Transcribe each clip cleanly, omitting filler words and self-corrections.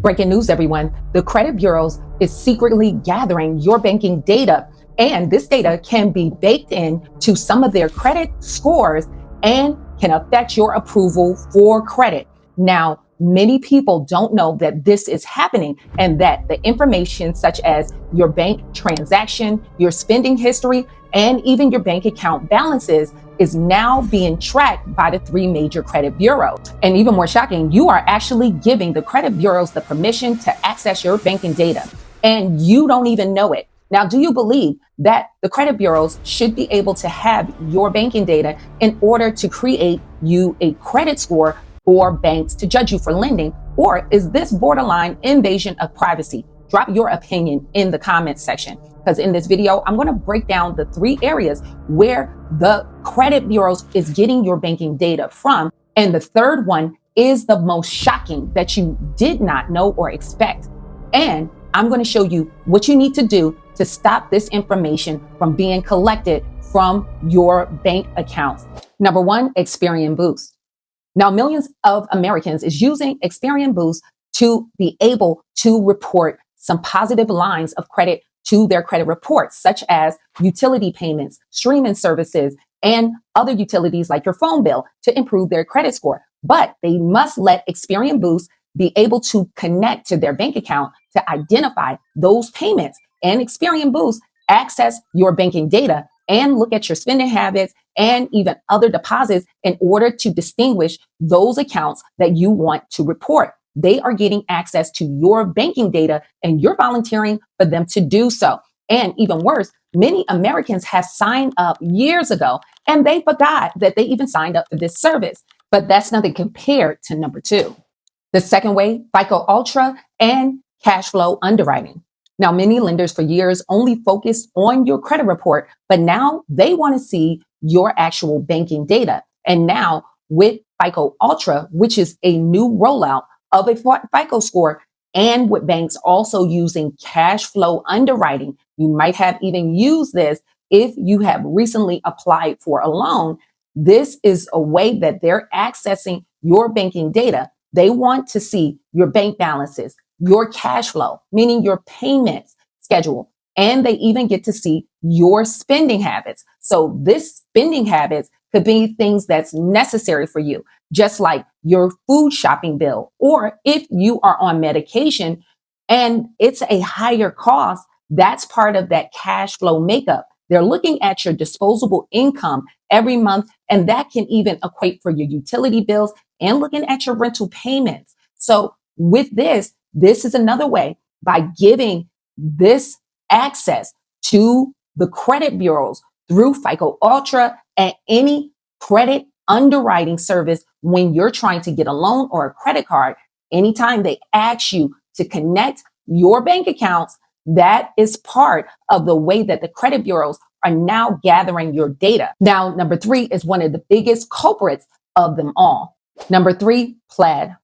Breaking news, everyone. The credit bureaus is secretly gathering your banking data, and this data can be baked in to some of their credit scores and can affect your approval for credit. Now, many people don't know that this is happening and that the information such as your bank transaction, your spending history, and even your bank account balances is now being tracked by the three major credit bureaus. And even more shocking, you are actually giving the credit bureaus the permission to access your banking data, and you don't even know it. Now, do you believe that the credit bureaus should be able to have your banking data in order to create you a credit score for banks to judge you for lending? Or is this borderline invasion of privacy? Drop your opinion in the comments section, because in this video, I'm going to break down the three areas where the credit bureaus is getting your banking data from. And the third one is the most shocking that you did not know or expect. And I'm going to show you what you need to do to stop this information from being collected from your bank accounts. Number one, Experian Boost. Now, millions of Americans is using Experian Boost to be able to report some positive lines of credit to their credit reports, such as utility payments, streaming services, and other utilities like your phone bill to improve their credit score. But they must let Experian Boost be able to connect to their bank account to identify those payments. And Experian Boost access your banking data and look at your spending habits and even other deposits in order to distinguish those accounts that you want to report. They are getting access to your banking data and you're volunteering for them to do so. And even worse, many Americans have signed up years ago and they forgot that they even signed up for this service. But that's nothing compared to number two. The second way, FICO Ultra and cash flow underwriting. Now, many lenders for years only focused on your credit report, but now they want to see your actual banking data. And now with FICO Ultra, which is a new rollout of a FICO score, and with banks also using cash flow underwriting, you might have even used this if you have recently applied for a loan. This is a way that they're accessing your banking data. They want to see your bank balances, your cash flow, meaning your payments schedule, and they even get to see your spending habits. So this spending habits could be things that's necessary for you, just like your food shopping bill, or if you are on medication and it's a higher cost, that's part of that cash flow makeup. They're looking at your disposable income every month, and that can even equate for your utility bills and looking at your rental payments. So with this is another way by giving this access to the credit bureaus through FICO Ultra and any credit underwriting service when you're trying to get a loan or a credit card. Anytime they ask you to connect your bank accounts, that is part of the way that the credit bureaus are now gathering your data. Now, number three is one of the biggest culprits of them all. Number three, Plaid.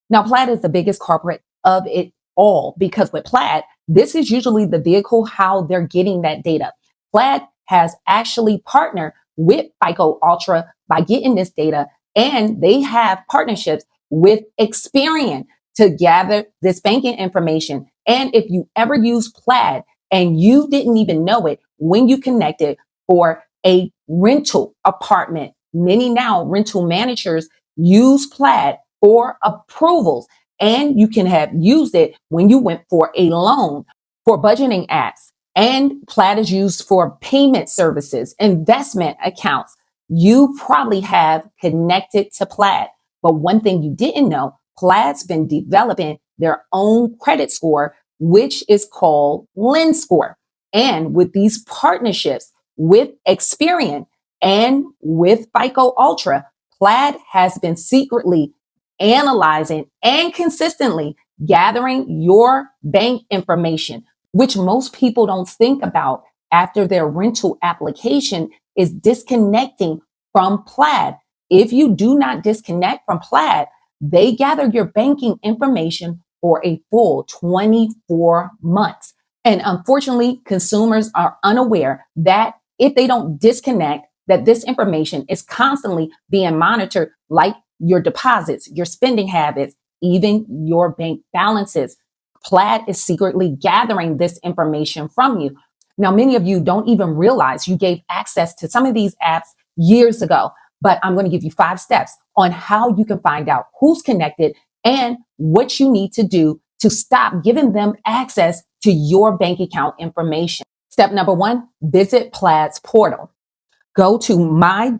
Now, Plaid is the biggest culprit of it all because with Plaid, this is usually the vehicle how they're getting that data. Plaid has actually partnered with FICO Ultra by getting this data, and they have partnerships with Experian to gather this banking information. And if you ever use Plaid and you didn't even know it when you connected for a rental apartment, many now rental managers use Plaid for approvals, and you can have used it when you went for a loan, for budgeting apps. And Plaid is used for payment services, investment accounts. You probably have connected to Plaid. But one thing you didn't know, Plaid's been developing their own credit score, which is called Lend Score. And with these partnerships with Experian and with FICO Ultra, Plaid has been secretly analyzing and consistently gathering your bank information, which most people don't think about after their rental application is disconnecting from Plaid. If you do not disconnect from Plaid, they gather your banking information for a full 24 months. And unfortunately, consumers are unaware that if they don't disconnect, that this information is constantly being monitored, like your deposits, your spending habits, even your bank balances. Plaid is secretly gathering this information from you. Now, many of you don't even realize you gave access to some of these apps years ago, but I'm going to give you 5 steps on how you can find out who's connected and what you need to do to stop giving them access to your bank account information. Step number 1, visit Plaid's portal. Go to my.plaid.com.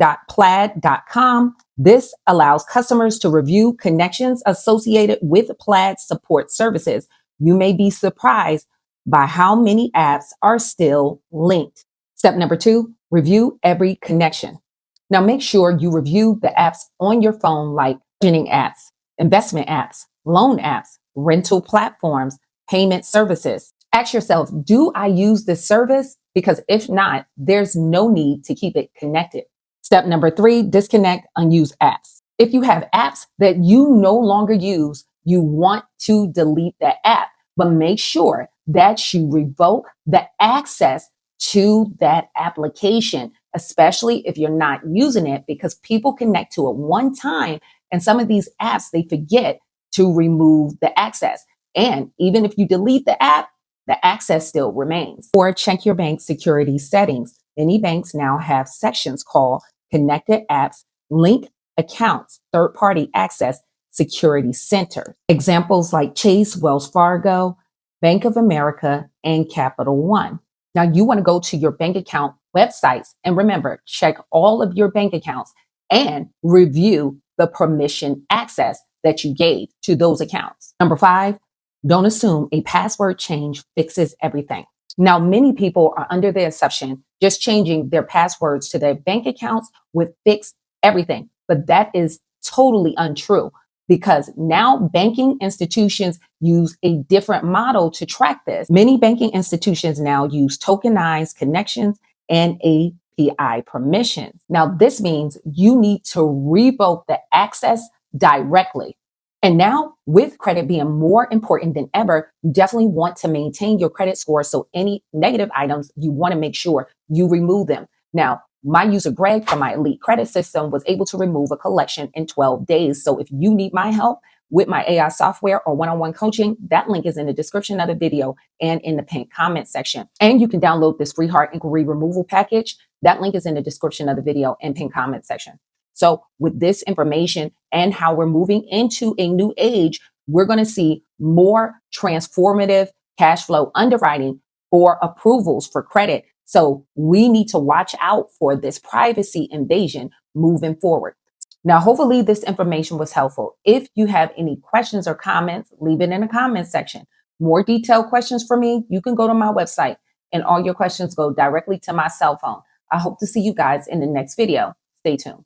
This allows customers to review connections associated with Plaid support services. You may be surprised by how many apps are still linked. Step number 2, review every connection. Now make sure you review the apps on your phone, like budgeting apps, investment apps, loan apps, rental platforms, payment services. Ask yourself, do I use this service? Because if not, there's no need to keep it connected. Step number 3, disconnect unused apps. If you have apps that you no longer use, you want to delete that app, but make sure that you revoke the access to that application, especially if you're not using it, because people connect to it one time and some of these apps, they forget to remove the access. And even if you delete the app, the access still remains. Or check your bank security settings. Many banks now have sections called Connected Apps, Link Accounts, Third-Party Access, Security Center. Examples like Chase, Wells Fargo, Bank of America, and Capital One. Now you want to go to your bank account websites and remember, check all of your bank accounts and review the permission access that you gave to those accounts. Number 5, don't assume a password change fixes everything. Now, many people are under the assumption just changing their passwords to their bank accounts would fix everything. But that is totally untrue, because now banking institutions use a different model to track this. Many banking institutions now use tokenized connections and API permissions. Now, this means you need to revoke the access directly. And now, with credit being more important than ever, you definitely want to maintain your credit score. So any negative items, you want to make sure you remove them. Now, my user Greg from my elite credit system was able to remove a collection in 12 days. So if you need my help with my AI software or one-on-one coaching, that link is in the description of the video and in the pinned comment section. And you can download this free heart inquiry removal package. That link is in the description of the video and pinned comment section. So with this information and how we're moving into a new age, we're going to see more transformative cash flow underwriting for approvals for credit. So we need to watch out for this privacy invasion moving forward. Now, hopefully this information was helpful. If you have any questions or comments, leave it in the comment section. More detailed questions for me, you can go to my website and all your questions go directly to my cell phone. I hope to see you guys in the next video. Stay tuned.